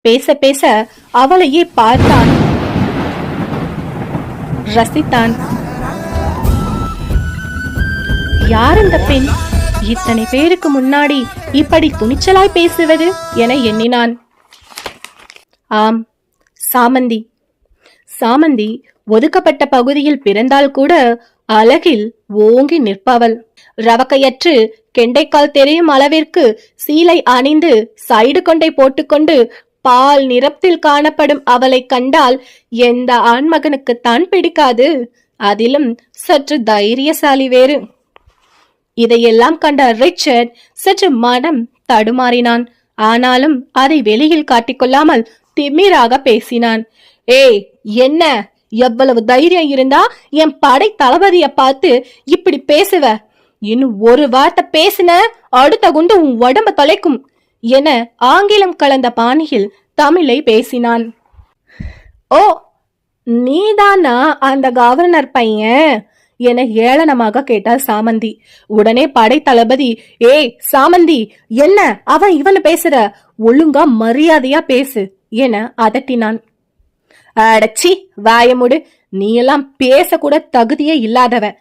பேச பேச அவளையே பார்த்தான், ரசித்தான். யார் அந்த பெண்? இத்தனை பேருக்கு முன்னாடி இப்படி துணிச்சலாய் பேசுவது என எண்ணினான். ஆம், சாமந்தி. சாமந்தி ஒதுக்கப்பட்ட பகுதியில் பிறந்தால் கூட அழகில் ஓங்கி நிற்பவள். ரவக்கையற்று கெண்டைக்கால் தெரியும் அளவிற்கு சீலை அணிந்து சைடு கொண்டை போட்டுக்கொண்டு பால் நிறத்தில் காணப்படும் அவளை கண்டால் எந்த ஆண்மகனுக்குத்தான் பிடிக்காது? அதிலும் சற்று தைரியசாலி வேறு. இதையெல்லாம் கண்ட ரிச்சர்ட் சற்று மனம் தடுமாறினான். ஆனாலும் அதை வெளியில் காட்டிக்கொள்ளாமல் திமிராக பேசினான். ஏய், என்ன எவ்வளவு தைரியம் இருந்தா என் படை தளபதிய பார்த்து இப்படி பேசுவ? இன்னும் ஒரு வார்த்தை பேசின அடுத்த குண்டு உன் உடம்ப தொலைக்கும் என ஆங்கிலம் கலந்த பாணியில் தமிழை பேசினான். ஓ, நீதானா அந்த கவர்னர் பையன் என ஏளனமாக கேட்டார் சாமந்தி. உடனே படை தளபதி, ஏய் சாமந்தி, என்ன அவன் இவனு பேசுற? ஒழுங்கா மரியாதையா பேசு என அதட்டினான். அடச்சி, வாயமுடு, நீ எல்லாம் பேச கூட தகுதியே இல்லாதவன்.